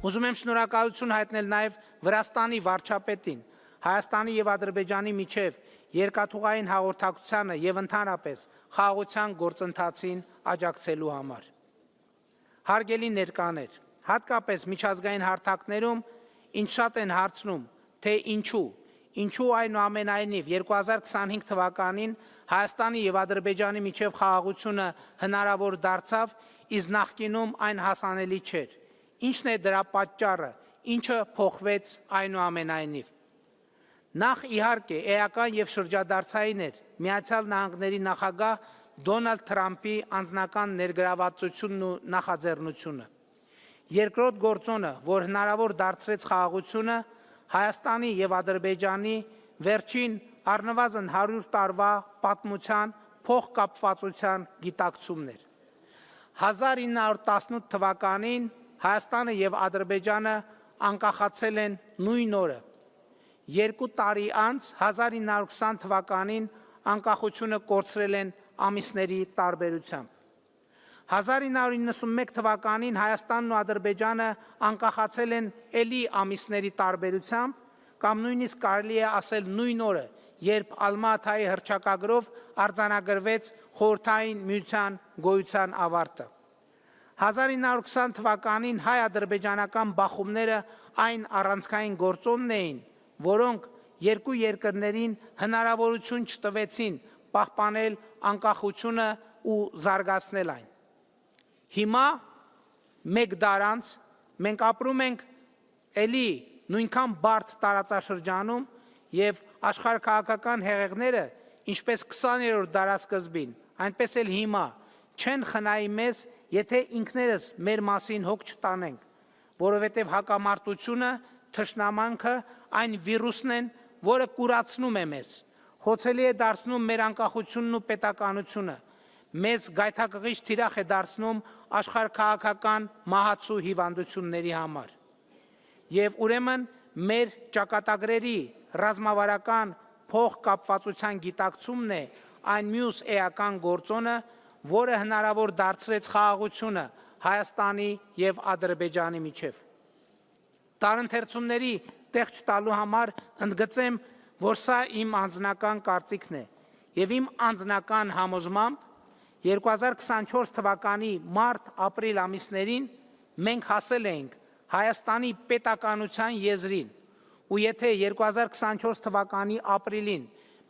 Ուզում եմ շնորհակալություն հայտնել նաև Վրաստանի վարչապետին, Հայաստանի եւ Ադրբեջանի միջև երկաթուղային հաղորդակցությանը եւ ընդհանրապես խաղաղության գործընթացին աջակցելու համար։ Հարգելի ներկաներ, հատկապես միջազգային հարթակներում ինձ շատ են հարցնում, թե ինչու այնուամենայնիվ 2025 թվականին Հայաստանի եւ Ադրբեջանի միջև խաղաղությունը հնարավոր դարձավ, իսկ նախկինում այն հասանելի չէր։ Ինչն է դրա պատճառը, ինչը փոխվեց այնուամենայնիվ։ Նախ իհարկե էական եւ շրջադարձային էր Միացյալ Նահանգների նախագահ Դոնալդ Թրամփի անձնական ներգրավվածությունն ու նախաձեռնությունը։ Երկրորդ գործոնը, որ հնարավոր դարձրեց խաղաղությունը, Հայաստանի եւ Ադրբեջանի վերջին առնվազն 100 տարվա պատմության փոխկապվածության գիտակցումն էր։ 1918 թվականին Հայաստանը եւ Ադրբեջանը անկախացել են նույն օրը։ 2 տարի անց 1920 թվականին անկախությունը կորցրել են ամիսների տարբերությամբ։ 1991 թվականին Հայաստանն ու Ադրբեջանը անկախացել են էլի ամիսների տարբերությամբ, կամ նույնիսկ կարելի է ասել նույն օրը, երբ Ալմա-Աթայի հռչակագրով արձանագրվեց Խորհրդային Միության գոյության ավարտը։ 1920 թվականին հայ-ադրբեջանական բախումները այն առանցքային գործոնն էին, որոնք երկու երկրներին հնարավորություն չտվեցին պահպանել անկախությունը ու զարգացնել այն։ Հիմա մեկ դար անց մենք ապրում ենք էլի նույնքան բարդ տարածաշրջանում եւ աշխարհաքաղաքական հեղեղները, ինչպես 20-րդ դարասկզբին, այնպես էլ հիմա չեն խնայի մեզ, եթե ինքներս մեր մասին հոգ չտանենք, որովհետև հակամարտությունը, թշնամանքը այն վիրուսն են, որը կուրացնում է մեզ, խոցելի է դարձնում մեր անկախությունն ու պետականությունը, մեզ գայթակղիչ թիրախ է դարձնում աշխարհաքաղաքական մահացու հիվանդությունների համար։ Եվ ուրեմն մեր ճակատագրերի ռազմավարական փոխկապվածության գիտակցումն է այն մյուս էական գործոնը, որը հնարավոր դարձրեց խաղաղությունը Հայաստանի եւ Ադրբեջանի միջև։ Տարընթերցումների տեղ չտալու համար ընդգծեմ, որ սա իմ անձնական կարծիքն է եւ իմ անձնական համոզմամբ 2024 թվականի մարտ-ապրիլ ամիսներին մենք հասել էինք Հայաստանի պետականության եզրին, ու եթե 2024 թվականի ապրիլին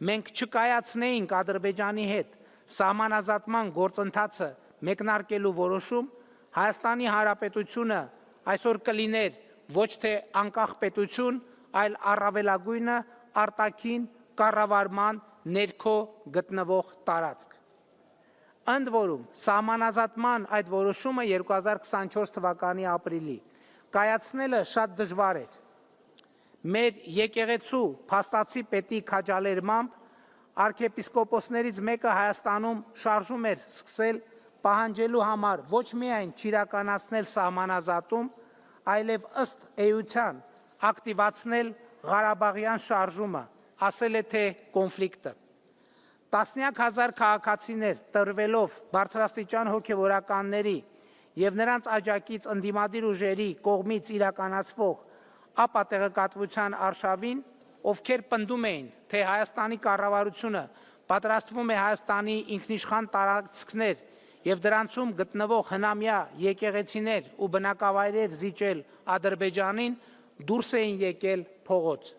մենք չկայացնեինք Ադրբեջանի հետ սահմանազատման գործընթացը մեկնարկելու որոշում, Հայաստանի Հանրապետությունը այսօր կլիներ ոչ թե անկախ պետություն, այլ առավելագույնը արտաքին կառավարման ներքո գտնվող տարածք։ Ընդ որում, սահմանազատման այդ որոշումը 2024 թվականի ապրիլի կայացնելը շատ դժվար էր։ Մեր եկեղեցու փաստացի պետի քաջալերմամբ արքեպիսկոպոսներից մեկը Հայաստանում շարժում էր սկսել պահանջելու համար ոչ միայն չիրականացնել սահմանազատում, այլև ըստ էության ակտիվացնել Ղարաբաղյան շարժումը, ասել է թե կոնֆլիկտը։ Տասնյակ հազար քաղաքացիներ տրվելով բարձրաստիճան հոգևորականների եւ նրանց աջակից ընդդիմադիր ուժերի կողմից իրականացվող ապատեղեկատվության արշավին, ովքեր պնդում էին, թե Հայաստանի կառավարությունը պատրաստվում է Հայաստանի ինքնիշխան տարածքներ եւ դրանցում գտնվող հնամյա եկեղեցիներ ու բնակավայրեր զիջել Ադրբեջանին, դուրս էին եկել փողոց։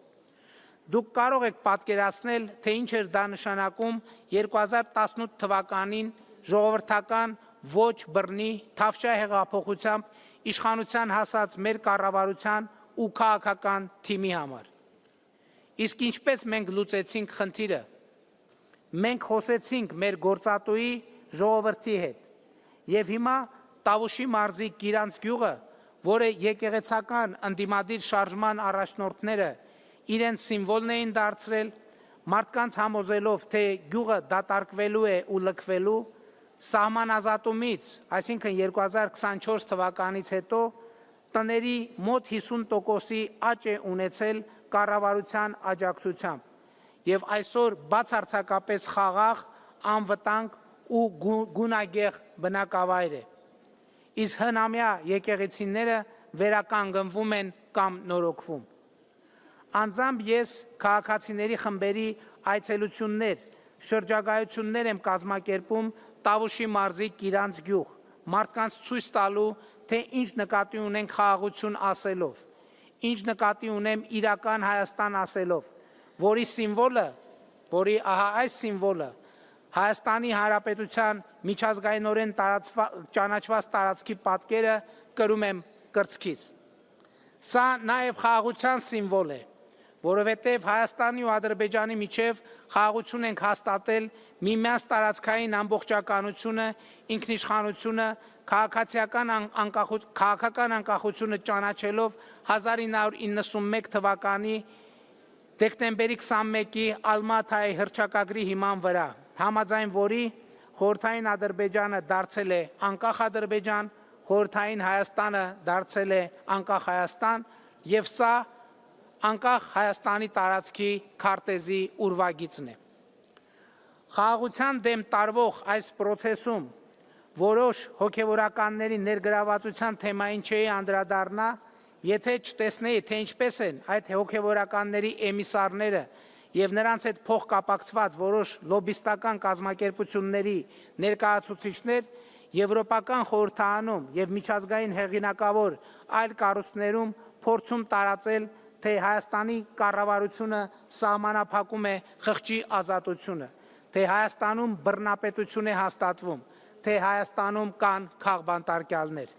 Դուք կարող եք պատկերացնել, թե ինչ էր դա նշանակում 2018 թվականին ժողովրդական ոչ բռնի թավշյա հեղափոխությամբ իշխանության հասած մեր կառավարության ու քաղաքական թիմի համար։ Իսկ ինչպես մենք լուծեցինք խնդիրը։ Մենք խոսեցինք մեր գործատուի ժողովրդի հետ եւ հիմա Տավուշի մարզի Կիրանց գյուղը, որը եկեղեցական ընդդիմադիր շարժման առաջնորդները իրենց սիմվոլն էին դարձրել, մարդկանց համոզելով, թե գյուղը դատարկվելու է ու լքվելու, սահմանազատումից, այսինքն 2024 թվականից հետո տների մոտ 50%-ի աճ է ունեցել կառավարության աջակցությամբ եւ այսօր բացարձակապես խաղաղ, անվտանգ ու գունագեղ բնակավայր է։ Իսկ հնամյա եկեղեցիները վերականգնվում են կամ նորոգվում։ Անձամբ ես քաղաքացիների խմբերի այցելություններ, շրջագայություններ եմ կազմակերպում Տավուշի մարզի Կիրանց գյուղ, մարդկանց ցույց տալու, թե ինչ նկատի ունենք խաղաղություն ասելով, ինչ նկատի ունեմ իրական Հայաստան ասելով, որի սիմվոլը, որի այս սիմվոլը Հայաստանի Հանրապետության միջազգայինորեն ճանաչված տարածքի պատկերը կրում եմ կրծքից։ Սա նաև խաղաղության սիմվոլ է, որովհետև Հայաստանի ու Ադրբեջանի միջև խաղաղություն ենք հաստատել միմյանց տարածքային ամբողջականությունը, ինքնիշխանությունը, քաղաքական անկախությունը ճանաչելով 1991 թվականի դեկտեմբերի 21-ի Ալմաթայի հռչակագրի հիման վրա, համաձայն որի խորհրդային Ադրբեջանը դարձել է անկախ Ադրբեջան, խորհրդային Հայաստանը դարձել է անկախ Հայաստան, եւ սա անկախ Հայաստանի տարածքի քարտեզի ուրվագիծն է։ Խաղաղության դեմ տարվող այս process-ում որոշ հոգևորականների ներգրավվածության թեմային չէի անդրադառնա, եթե չտեսնեի, թե ինչպես են այդ հոգևորականների էմիսարները եւ նրանց հետ փոխկապակցված որոշ լոբիստական կազմակերպությունների ներկայացուցիչներ Եվրոպական խորհրդարանում եւ միջազգային հեղինակավոր այլ կառույցներում փորձում տարածել, թե Հայաստանի կառավարությունը սահմանափակում է խղճի ազատությունը, թե Հայաստանում բռնապետություն է հաստատվում, թե Հայաստանում կան քաղբանտարկյալներ։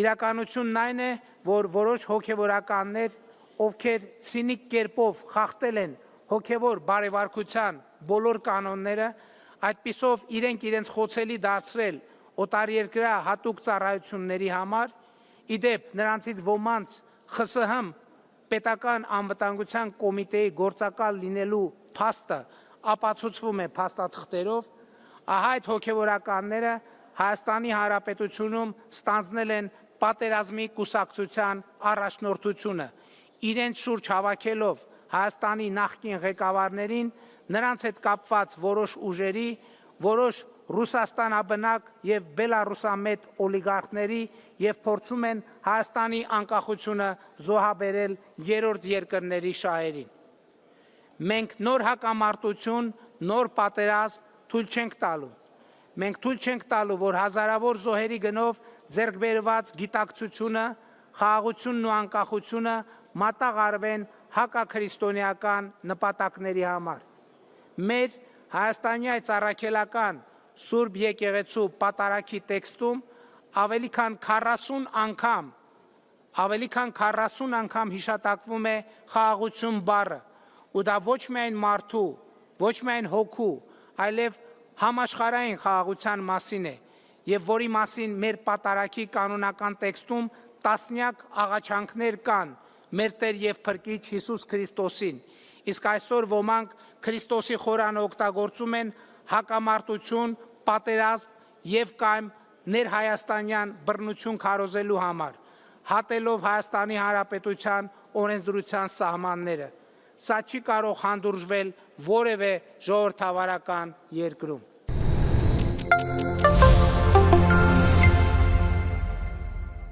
Իրականությունն այն է, որ որոշ հոգևորականներ, ովքեր ցինիկ կերպով խախտել են հոգևոր բարեվարկության բոլոր կանոնները, այդպիսով իրենց խոցելի դարձրել օտարերկրյա հատուկ ծառայությունների համար, իդեպ նրանցից ոմանց ԽՍՀՄ պետական անվտանգության կոմիտեի գործակալ լինելու փաստը ապացուցվում է փաստաթղթերով, ահա այդ հոգևորականները Հայաստանի Հանրապետությունում ստանձնել են պատերազմի կուսակցության առաջնորդությունը, իրենց շուրջ հավաքելով Հայաստանի նախկին ղեկավարներին, նրանց հետ կապված որոշ ուժերի, որոշ ռուսաստանաբնակ եւ բելարուսամետ օլիգարխների եւ փորձում են Հայաստանի անկախությունը զոհաբերել երրորդ երկրների շահերին։ Մենք նոր հակամարտություն, նոր պատերազմ թույլ չենք տալու։ Մենք թույլ չենք տալու, որ հազարավոր զոհերի գնով ձեռք բերված գիտակցությունը, խաղաղությունն ու անկախությունը մատաղարվեն հակաքրիստոնեական նպատակների համար։ Մեր Հայաստանի այս առաքելական Սուրբ եկեղեցու պատարագի տեքստում ավելի քան 40 անգամ հիշատակվում է խաղաղություն բառը, ու դա ոչ միայն մարդու, ոչ միայն հոգու, այլև համաշխարհային խաղաղության մասին է, եւ որի մասին մեր պատարագի կանոնական տեքստում տասնյակ աղաչանքներ կան մեր Տեր եւ Փրկիչ Հիսուս Քրիստոսին, իսկ այսօր ոմանք Քրիստոսի խորանը օգտագործում են հակամարտություն, պատերազմ եւ կամ ներհայաստանյան բռնություն քարոզելու համար, հատելով Հայաստանի Հանրապետության օրենսդրության սահմանները։ Սա չի կարող հանդուրժվել որևէ ժողովրդավարական երկրում։